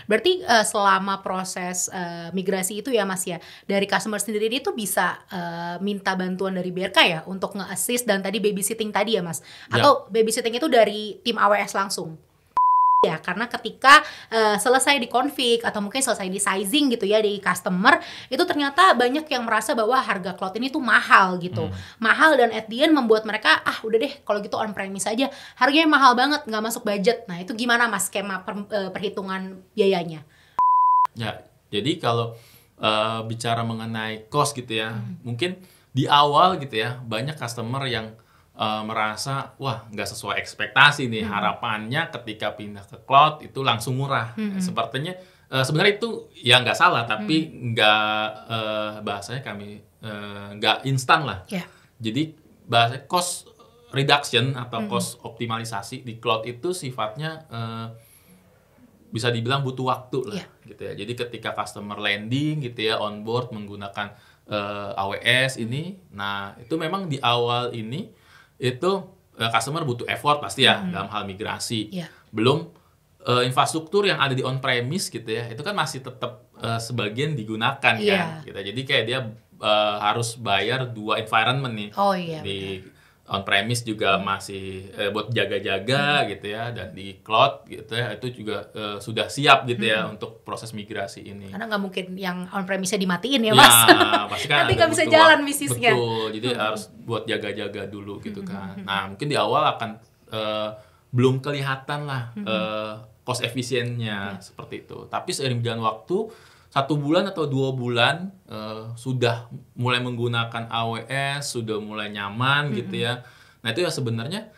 Berarti selama proses migrasi itu ya Mas ya, dari customer sendiri itu bisa minta bantuan dari BRK ya untuk nge-assist dan tadi babysitting tadi ya Mas? Atau babysitting itu dari tim AWS langsung? Ya, karena ketika selesai di config atau mungkin selesai di sizing gitu ya di customer, itu ternyata banyak yang merasa bahwa harga cloud ini tuh mahal gitu. Mahal dan at the end membuat mereka, udah deh kalau gitu on-premise aja. Harganya mahal banget, nggak masuk budget. Nah itu gimana Mas skema perhitungan biayanya? Ya, jadi kalau bicara mengenai cost gitu ya, mungkin di awal gitu ya, banyak customer yang merasa wah nggak sesuai ekspektasi nih, harapannya ketika pindah ke cloud itu langsung murah. Sepertinya sebenarnya itu ya nggak salah, tapi nggak bahasanya kami nggak instan lah. Jadi bahasa cost reduction atau cost optimalisasi di cloud itu sifatnya bisa dibilang butuh waktu lah gitu ya. Jadi ketika customer landing gitu ya, onboard menggunakan AWS ini, nah itu memang di awal ini itu customer butuh effort pasti ya dalam hal migrasi. Belum infrastruktur yang ada di on-premise gitu ya, itu kan masih tetap sebagian digunakan kan gitu. Jadi kayak dia harus bayar 2 environment nih. Di on-premise juga masih buat jaga-jaga gitu ya, dan di cloud gitu ya itu juga sudah siap gitu ya untuk proses migrasi ini. Karena nggak mungkin yang on-premise-nya dimatiin ya Mas. Pasti kan nanti nggak bisa jalan bisnisnya. Betul, jadi harus buat jaga-jaga dulu gitu kan. Nah mungkin di awal akan belum kelihatan lah cost efisiennya seperti itu. Tapi seiring berjalan waktu, 1 bulan atau 2 bulan sudah mulai menggunakan AWS, sudah mulai nyaman gitu ya. Nah itu ya sebenarnya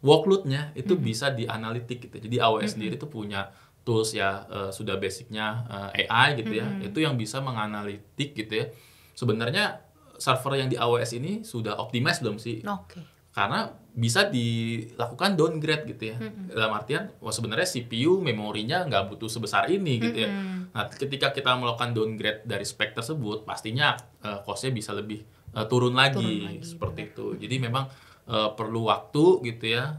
workload-nya itu bisa dianalitik gitu. Jadi AWS sendiri itu punya tools ya, sudah basicnya AI gitu ya. Itu yang bisa menganalitik gitu ya. Sebenarnya server yang di AWS ini sudah optimize belum sih? Karena bisa dilakukan downgrade gitu ya. Dalam artian, sebenarnya CPU, memorinya nggak butuh sebesar ini gitu ya. Nah, ketika kita melakukan downgrade dari spek tersebut, pastinya cost-nya bisa lebih turun lagi seperti itu. Jadi memang perlu waktu gitu ya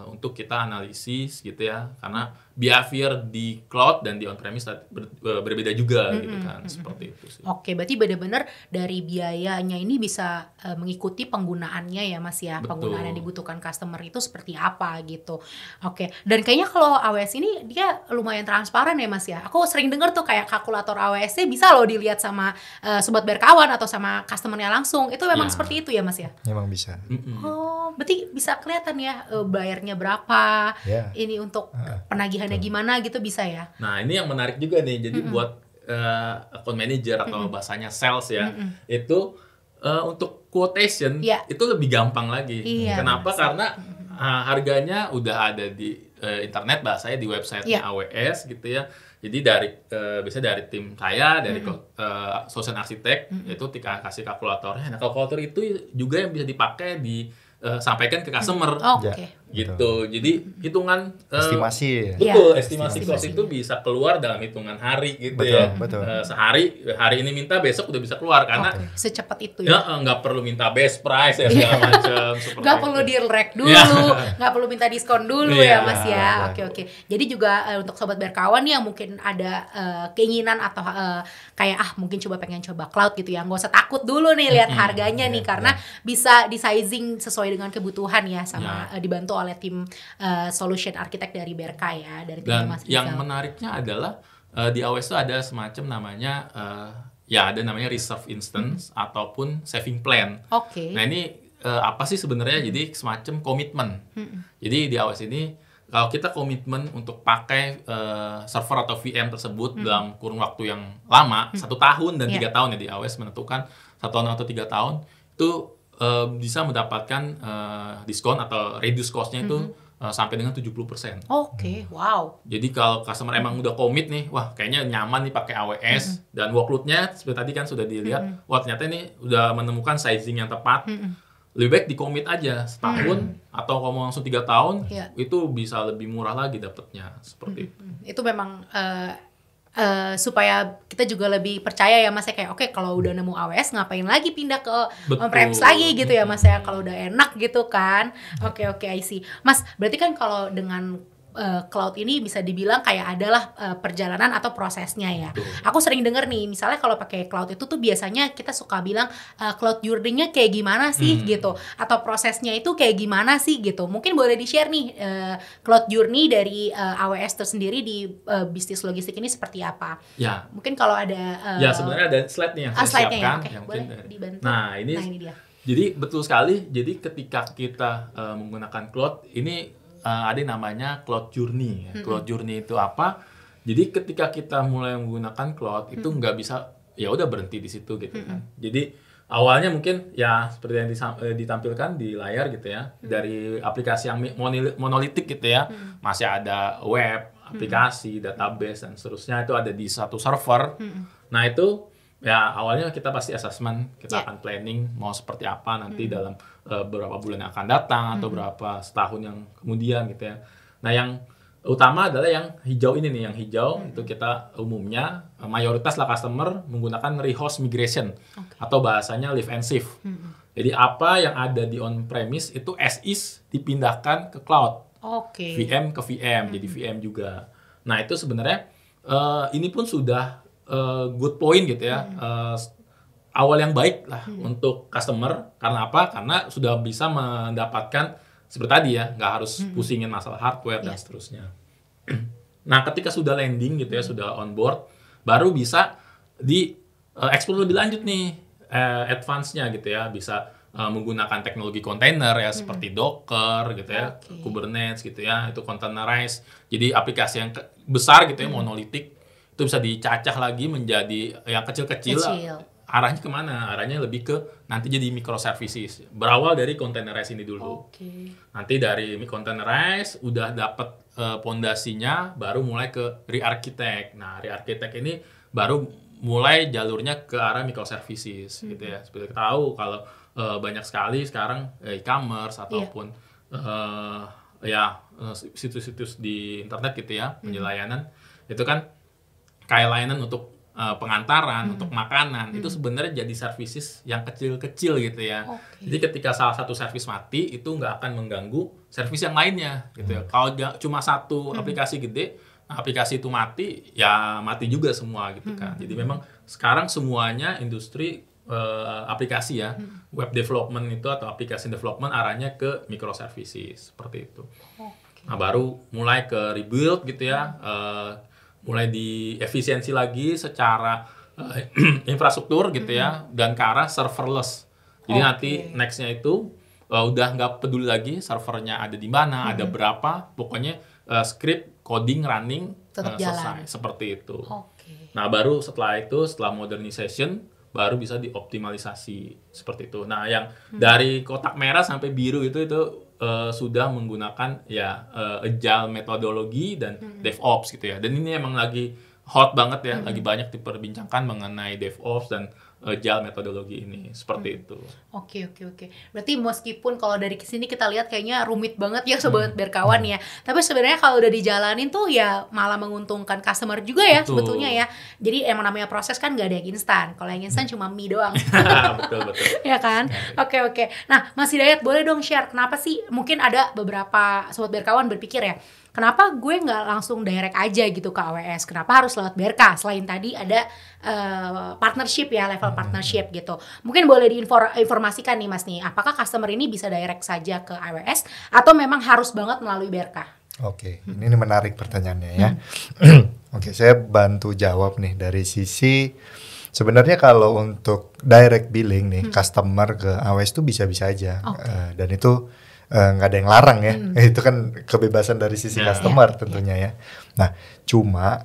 untuk kita analisis gitu ya, karena behavior di cloud dan di on-premise berbeda juga gitu kan, seperti itu sih. Oke, berarti benar-benar dari biayanya ini bisa mengikuti penggunaannya ya Mas ya. Betul. Penggunaan yang dibutuhkan customer itu seperti apa gitu. Oke, dan kayaknya kalau AWS ini dia lumayan transparan ya Mas ya. Aku sering dengar tuh kayak kalkulator AWS-nya bisa loh dilihat sama sobat berkawan atau sama customernya langsung. Itu memang seperti itu ya Mas ya? Memang bisa. Oh, berarti bisa kelihatan ya bayarnya berapa, ini untuk penagihannya gimana gitu bisa ya? Nah ini yang menarik juga nih, jadi buat account manager atau bahasanya sales ya, itu untuk quotation itu lebih gampang lagi. Kenapa? Karena harganya udah ada di internet, bahasanya di website AWS gitu ya. Jadi biasanya dari tim saya, dari solution architect, itu kasih kalkulatornya. Nah kalkulator itu juga yang bisa dipakai sampaikan ke customer. Gitu. Betul. Jadi hitungan estimasi. Betul, estimasi cost itu bisa keluar dalam hitungan hari gitu ya. Betul. Hari ini minta, besok udah bisa keluar karena secepat itu ya. Nggak perlu minta best price ya segala macam. Nggak perlu di rack dulu, nggak perlu minta diskon dulu ya Mas ya. Oke. Jadi juga untuk sobat berkawan nih yang mungkin ada keinginan atau kayak mungkin pengen coba cloud gitu ya, nggak usah takut dulu nih lihat harganya nih, karena bisa di sizing sesuai dengan kebutuhan ya, sama dibantu oleh tim solution architect dari BRK ya, dari tim dan Mas Rizal. Yang menariknya adalah di AWS itu ada semacam namanya ada namanya reserve instance ataupun saving plan. Nah ini apa sih sebenarnya? Jadi semacam komitmen. Jadi di AWS ini kalau kita komitmen untuk pakai server atau VM tersebut dalam kurun waktu yang lama, 1 tahun dan 3 tahun ya, di AWS menentukan 1 tahun atau 3 tahun, itu bisa mendapatkan diskon atau reduce cost-nya itu sampai dengan 70%. Wow. Jadi kalau customer emang udah komit nih, wah kayaknya nyaman nih pakai AWS dan workload-nya seperti tadi kan sudah dilihat, wah ternyata ini udah menemukan sizing yang tepat. Lebih baik di-commit aja setahun atau kalau langsung 3 tahun, itu bisa lebih murah lagi dapatnya, seperti itu. Itu memang supaya kita juga lebih percaya ya Mas ya, kayak oke, kalau udah nemu AWS ngapain lagi pindah ke on-premise lagi gitu ya Mas ya, kalau udah enak gitu kan. Oke, I see. Mas, berarti kan kalau dengan cloud ini bisa dibilang kayak adalah perjalanan atau prosesnya ya. Betul. Aku sering denger nih, misalnya kalau pakai cloud itu tuh biasanya kita suka bilang cloud journey-nya kayak gimana sih gitu, atau prosesnya itu kayak gimana sih gitu. Mungkin boleh di-share nih cloud journey dari AWS tersendiri di bisnis logistik ini seperti apa? Ya. Mungkin kalau ada Ya sebenarnya ada slide nih yang saya slide-nya siapkan. ya. Oke, yang boleh mungkin dibantu. Nah ini dia. jadi betul sekali. Jadi ketika kita menggunakan cloud ini ada yang namanya cloud journey. Cloud journey itu apa? Jadi ketika kita mulai menggunakan cloud itu nggak bisa ya udah berhenti di situ gitu kan. Jadi awalnya mungkin ya seperti yang ditampilkan di layar gitu ya, dari aplikasi yang monolitik gitu ya, masih ada web, aplikasi, database dan seterusnya itu ada di satu server. Nah itu ya awalnya kita pasti assessment, kita akan planning mau seperti apa nanti dalam beberapa bulan yang akan datang atau berapa setahun yang kemudian gitu ya. Nah yang utama adalah yang hijau ini nih, yang hijau itu kita umumnya mayoritas lah customer menggunakan rehost migration atau bahasanya live and shift. Jadi apa yang ada di on premise itu as is dipindahkan ke cloud. VM ke VM, jadi VM juga. Nah itu sebenarnya ini pun sudah good point gitu ya. Awal yang baik lah untuk customer. Karena apa? Karena sudah bisa mendapatkan seperti tadi ya, nggak harus pusingin masalah hardware dan seterusnya. Nah, ketika sudah landing gitu ya, sudah on board, baru bisa di explore lebih lanjut nih, advance-nya gitu ya, bisa menggunakan teknologi kontainer ya, seperti Docker gitu ya, Kubernetes gitu ya, itu containerized. Jadi aplikasi yang besar gitu ya, monolitik, itu bisa dicacah lagi menjadi yang kecil-kecil. Arahnya kemana? Arahnya lebih ke nanti jadi microservices. Berawal dari containerized ini dulu. Nanti dari containerized udah dapat pondasinya, baru mulai ke re-architect. Nah, re-architect ini baru mulai jalurnya ke arah microservices gitu ya. Seperti kita tahu kalau banyak sekali sekarang e-commerce ataupun situs-situs di internet gitu ya, penyelayanan itu kan kayak layanan untuk pengantaran, untuk makanan, itu sebenarnya jadi services yang kecil-kecil gitu ya. Jadi ketika salah satu service mati, itu nggak akan mengganggu service yang lainnya gitu ya. Kalau cuma satu aplikasi gede, aplikasi itu mati, ya mati juga semua gitu kan. Jadi memang sekarang semuanya industri aplikasi ya, web development itu atau application development arahnya ke microservices, seperti itu. Nah baru mulai ke rebuild gitu ya, mulai diefisiensi lagi secara infrastruktur gitu ya, dan ke arah serverless. Jadi nanti next-nya itu udah nggak peduli lagi servernya ada di mana, ada berapa, pokoknya script, coding, running selesai seperti itu. Nah baru setelah itu, setelah modernization, baru bisa dioptimalisasi seperti itu. Nah yang dari kotak merah sampai biru itu sudah menggunakan ya agile metodologi dan DevOps gitu ya. Dan ini emang lagi hot banget ya, lagi banyak diperbincangkan mengenai DevOps dan agile metodologi ini, seperti itu. Oke. Berarti meskipun kalau dari sini kita lihat kayaknya rumit banget ya sobat berkawan ya. Tapi sebenarnya kalau udah dijalanin tuh ya malah menguntungkan customer juga ya. Betul. Sebetulnya ya. Jadi emang namanya proses kan nggak ada yang instan. Kalau yang instan cuma mie doang. Betul. Ya kan? Oke. Nah, Mas Hidayat boleh dong share kenapa sih mungkin ada beberapa sobat berkawan berpikir ya, kenapa gue nggak langsung direct aja gitu ke AWS? Kenapa harus lewat BRK? Selain tadi ada partnership ya, level partnership gitu. Mungkin boleh diinformasikan nih Mas nih, apakah customer ini bisa direct saja ke AWS atau memang harus banget melalui BRK? Oke, ini menarik pertanyaannya ya. Oke, saya bantu jawab nih dari sisi sebenarnya kalau untuk direct billing nih, customer ke AWS itu bisa-bisa aja. Dan itu nggak ada yang larang ya, itu kan kebebasan dari sisi customer tentunya ya. Nah, cuma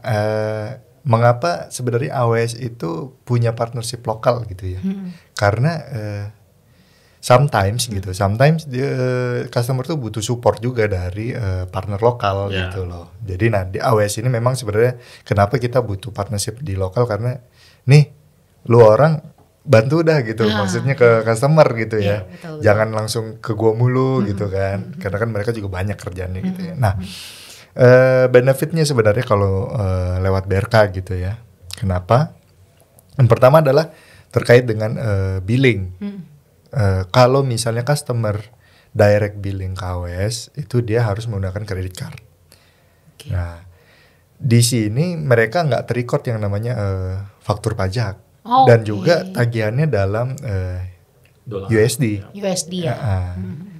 mengapa sebenarnya AWS itu punya partnership lokal gitu ya? Karena sometimes customer tuh butuh support juga dari partner lokal gitu loh. Jadi di AWS ini memang sebenarnya kenapa kita butuh partnership di lokal, karena nih lu orang bantu dah gitu, maksudnya ke customer gitu ya. Betul. Jangan langsung ke gua mulu gitu kan. Karena kan mereka juga banyak kerjaannya gitu ya. Nah, benefitnya sebenarnya kalau lewat BRK gitu ya. Kenapa? Yang pertama adalah terkait dengan billing. Kalau misalnya customer direct billing ke AWS, itu dia harus menggunakan credit card. Nah, di sini mereka nggak terrecord yang namanya faktur pajak dan juga tagihannya dalam Dolar. USD. USD ya.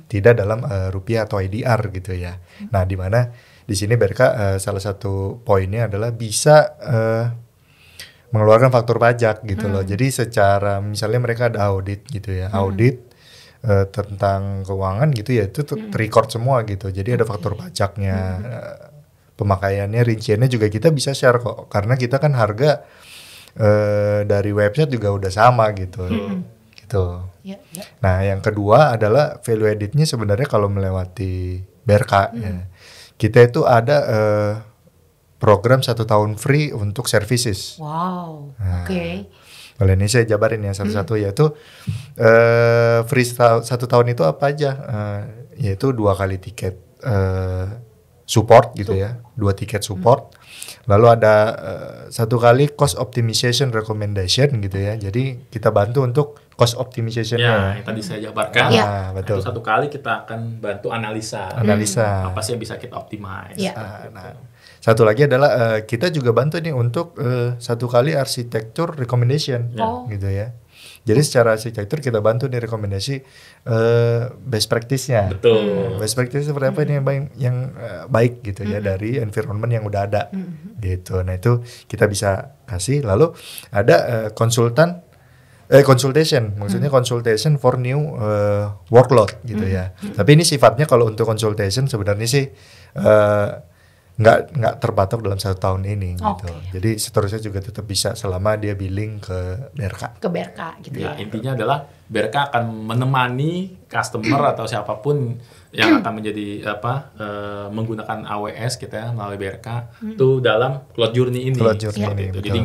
Tidak dalam rupiah atau IDR gitu ya. Nah, di mana di sini BRK salah satu poinnya adalah bisa mengeluarkan faktur pajak gitu loh. Jadi secara misalnya mereka ada audit gitu ya, audit tentang keuangan gitu ya, itu record semua gitu. Jadi ada faktur pajaknya, pemakaiannya, rinciannya juga kita bisa share kok. Karena kita kan harga dari website juga udah sama gitu. Gitu. Nah, yang kedua adalah value added-nya sebenarnya kalau melewati BRK ya. Kita itu ada program 1 tahun free untuk services. Wow, Nah, oke. Kalau ini saya jabarin ya satu-satu, yaitu free 1 tahun itu apa aja? Yaitu 2 kali tiket support gitu ya, 2 tiket support. Lalu ada 1 kali cost optimization recommendation gitu ya. Jadi kita bantu untuk cost optimization-nya. Yang tadi saya jabarkan. Betul. Itu 1 kali kita akan bantu analisa. Analisa. Apa sih yang bisa kita optimize. Nah, satu lagi adalah kita juga bantu nih untuk 1 kali arsitektur recommendation gitu ya. Jadi secara arsitektur kita bantu nih rekomendasi best practice-nya. Betul. Best practice seperti apa nih yang baik gitu ya dari environment yang udah ada gitu. Nah, itu kita bisa kasih. Lalu ada consultation, maksudnya consultation for new workload gitu ya. Tapi ini sifatnya kalau untuk consultation sebenarnya sih nggak terpatok dalam 1 tahun ini gitu. Jadi seterusnya juga tetap bisa selama dia billing ke BRK. Ke BRK gitu ya. Intinya adalah BRK akan menemani customer atau siapapun yang akan menjadi menggunakan AWS kita melalui BRK itu dalam cloud journey ini. Cloud journey ini, Gitu. betul. Jadi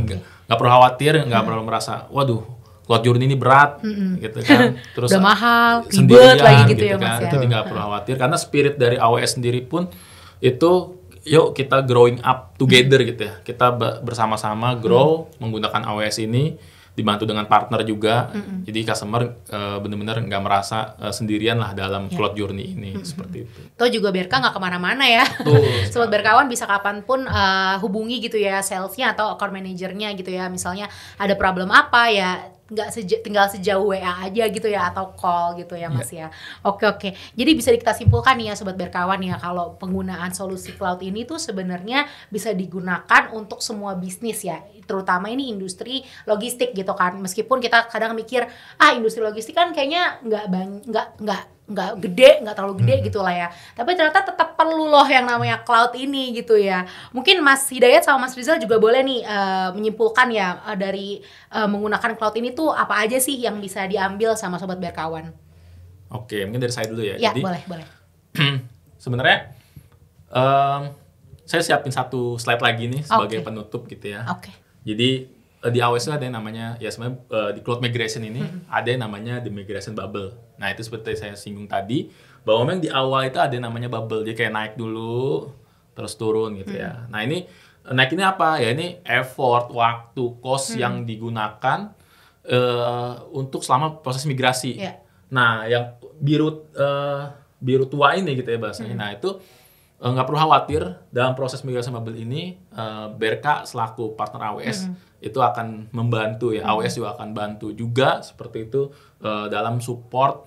nggak perlu khawatir, nggak perlu merasa waduh cloud journey ini berat gitu kan. Terus udah mahal, sendirian, ribet lagi gitu ya kan. Mas ya. Jadi nggak perlu khawatir karena spirit dari AWS sendiri pun itu yuk kita growing up together gitu ya. Kita bersama-sama grow menggunakan AWS ini, dibantu dengan partner juga. Jadi customer benar-benar nggak merasa sendirian lah dalam cloud journey ini seperti itu. Toh juga BRK nggak kemana-mana ya. Sobat BRKawan bisa kapanpun hubungi gitu ya salesnya atau account manajernya gitu ya. Misalnya ada problem apa ya tinggal sejauh WA aja gitu ya atau call gitu ya Mas ya. Oke. Jadi bisa kita simpulkan nih ya Sobat BRKawan ya, kalau penggunaan solusi cloud ini tuh sebenarnya bisa digunakan untuk semua bisnis ya, terutama ini industri logistik gitu kan. Meskipun kita kadang mikir industri logistik kan kayaknya nggak gede, nggak terlalu gede gitu lah ya. Tapi ternyata tetap perlu loh yang namanya cloud ini gitu ya. Mungkin Mas Hidayat sama Mas Rizal juga boleh nih menyimpulkan ya dari menggunakan cloud ini tuh apa aja sih yang bisa diambil sama Sobat BRKawan. Oke, mungkin dari saya dulu ya. Ya, Jadi, boleh. sebenarnya saya siapin 1 slide lagi nih sebagai penutup gitu ya. Oke. Jadi di AWS itu ada yang namanya ya sebenarnya di cloud migration ini ada yang namanya the migration bubble. Nah, itu seperti saya singgung tadi bahwa memang di awal itu ada yang namanya bubble. Dia kayak naik dulu terus turun gitu ya. Nah, ini naik ini apa? Ya ini effort, waktu, cost yang digunakan untuk selama proses migrasi. Nah, yang biru tua ini gitu ya bahasanya. Nah, itu nggak perlu khawatir dalam proses migrasi bubble ini BRK selaku partner AWS itu akan membantu ya. AWS juga akan bantu juga seperti itu dalam support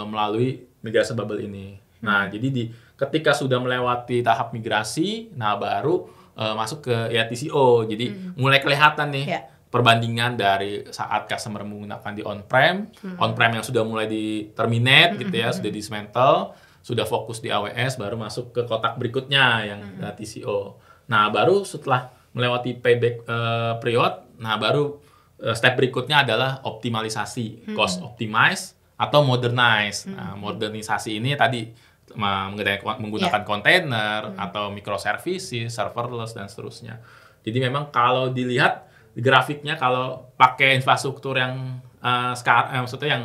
melalui migrasi bubble ini. Nah, jadi ketika sudah melewati tahap migrasi, nah baru masuk ke TCO. Jadi mulai kelihatan nih perbandingan dari saat customer menggunakan di on-prem yang sudah mulai di terminate gitu ya, sudah dismantle, sudah fokus di AWS, baru masuk ke kotak berikutnya yang TCO. Nah, baru setelah melewati payback period, nah baru step berikutnya adalah optimalisasi, cost optimize atau modernize. Nah, modernisasi ini tadi menggunakan kontainer atau microservices, serverless dan seterusnya. Jadi memang kalau dilihat di grafiknya, kalau pakai infrastruktur yang maksudnya yang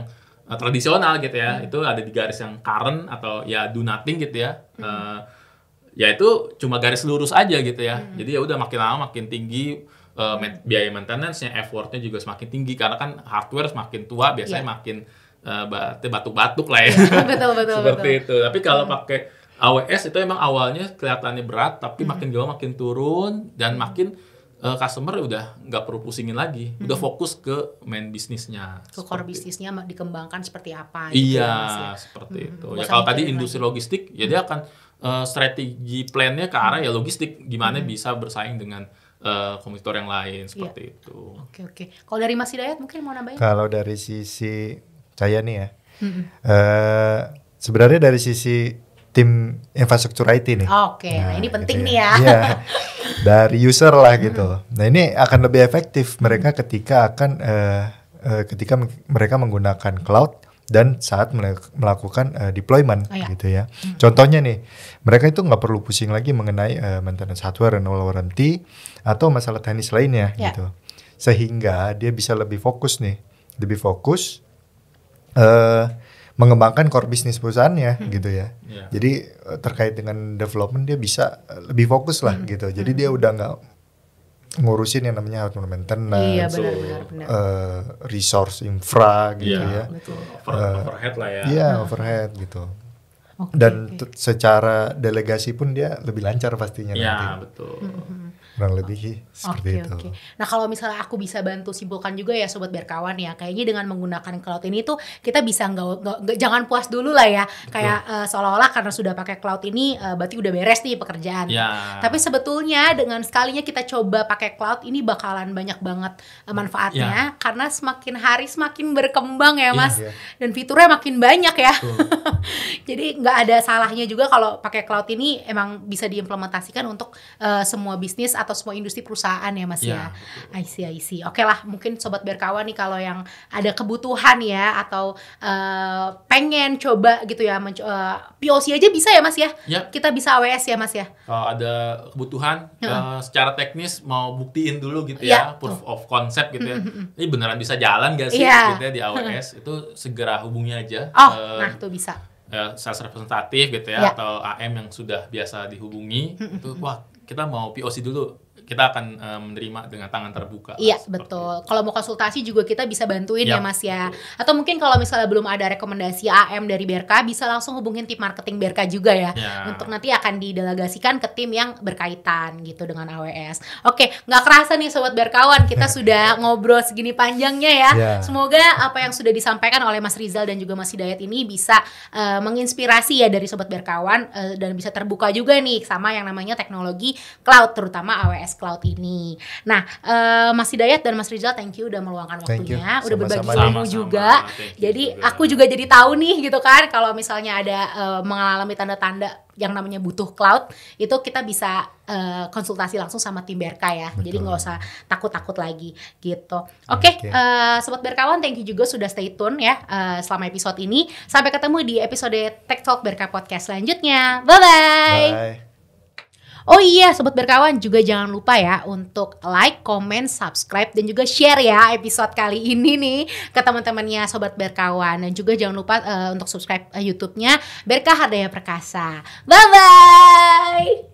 tradisional gitu ya, itu ada di garis yang current atau ya do nothing gitu ya. Ya itu cuma garis lurus aja gitu ya. Jadi ya udah makin lama makin tinggi biaya maintenance-nya, effort-nya juga semakin tinggi karena kan hardware semakin tua biasanya makin batuk-batuk lah ya. Betul. Seperti itu. Tapi kalau pakai AWS itu emang awalnya kelihatannya berat, tapi makin lama makin turun dan makin customer udah nggak perlu pusingin lagi, udah fokus ke main bisnisnya. Ke core bisnisnya dikembangkan seperti apa? Gitu Iya, ya, Mas, ya? seperti itu. Nggak Ya usah kalau tadi mikirin industri lagi. logistik, ya dia akan strategi plan-nya ke arah ya logistik, gimana bisa bersaing dengan kompetitor yang lain seperti itu. Oke. Kalau dari Mas Hidayat mungkin mau nambahin? Kalau dari sisi saya nih ya, sebenarnya dari sisi tim infrastruktur IT nih. Oke, nah ini penting nih ya. Iya, dari user lah gitu. Nah ini akan lebih efektif mereka ketika ketika mereka menggunakan cloud dan saat melakukan deployment Iya. gitu ya. Contohnya nih, mereka itu nggak perlu pusing lagi mengenai maintenance hardware, renewal warranty atau masalah teknis lainnya Iya. gitu. Sehingga dia bisa lebih fokus mengembangkan core bisnis perusahaannya gitu ya. Iya. Jadi terkait dengan development dia bisa lebih fokus lah gitu. Jadi dia udah nggak ngurusin yang namanya hardware maintenance, Iya, benar. resource infra gitu Iya, ya. Betul. overhead lah ya. Iya, overhead gitu. Oke, Dan oke. secara delegasi pun dia lebih lancar pastinya Iya, nanti. betul. Kurang lebih sih seperti itu. Oke. Nah kalau misalnya aku bisa bantu simpulkan juga ya Sobat Berkawan ya, kayaknya dengan menggunakan cloud ini tuh kita bisa nggak jangan puas dulu lah ya, kayak seolah-olah karena sudah pakai cloud ini berarti udah beres nih pekerjaan. Ya. Tapi sebetulnya dengan sekalinya kita coba pakai cloud ini bakalan banyak banget manfaatnya, karena semakin hari semakin berkembang ya Mas, Iya. dan fiturnya makin banyak ya. Betul. Jadi nggak ada salahnya juga kalau pakai cloud ini emang bisa diimplementasikan untuk semua bisnis atau semua industri perusahaan ya Mas ya. Ya, I see. Oke lah, mungkin Sobat Berkawan nih kalau yang ada kebutuhan ya atau pengen coba gitu ya, POC aja bisa ya Mas ya? Ya. Kita bisa AWS ya Mas ya? Kalau ada kebutuhan secara teknis mau buktiin dulu gitu Iya, ya, proof of concept gitu ya. Ini beneran bisa jalan gak sih Iya. gitu ya di AWS, itu segera hubungi aja. Oh, nah tuh bisa. Sales representatif gitu Ya. ya, atau AM yang sudah biasa dihubungi. Itu wah, kita mau POC dulu. Kita akan menerima dengan tangan terbuka. Iya Seperti betul. Kalau mau konsultasi juga kita bisa bantuin ya Yap, Mas ya. betul. Atau mungkin kalau misalnya belum ada rekomendasi AM dari BRK, bisa langsung hubungin tim marketing BRK juga ya. Ya. Untuk nanti akan didelegasikan ke tim yang berkaitan gitu dengan AWS. Oke, nggak kerasa nih Sobat Berkawan, kita sudah ngobrol segini panjangnya ya. Ya. Semoga apa yang sudah disampaikan oleh Mas Rizal dan juga Mas Hidayat ini bisa menginspirasi ya dari Sobat Berkawan dan bisa terbuka juga nih sama yang namanya teknologi cloud, terutama AWS Cloud ini. Nah, Mas Hidayat dan Mas Rizal, thank you udah meluangkan Thank you. waktunya, udah berbagi Sama-sama. ilmu Sama-sama. juga. Thank you Jadi juga. aku juga jadi tahu nih gitu kan, kalau misalnya ada mengalami tanda-tanda yang namanya butuh cloud, itu kita bisa konsultasi langsung sama tim BRK ya. Jadi nggak usah takut-takut lagi gitu. Oke, Oke. Sobat Berkawan, thank you juga sudah stay tune ya selama episode ini. Sampai ketemu di episode Tech Talk BRK Podcast selanjutnya. Bye-bye. Bye. Oh iya, Sobat Berkawan, juga jangan lupa ya untuk like, comment, subscribe, dan juga share ya episode kali ini nih ke teman-temannya Sobat Berkawan. Dan juga jangan lupa untuk subscribe YouTube-nya Berkah Hardaya Perkasa. Bye-bye!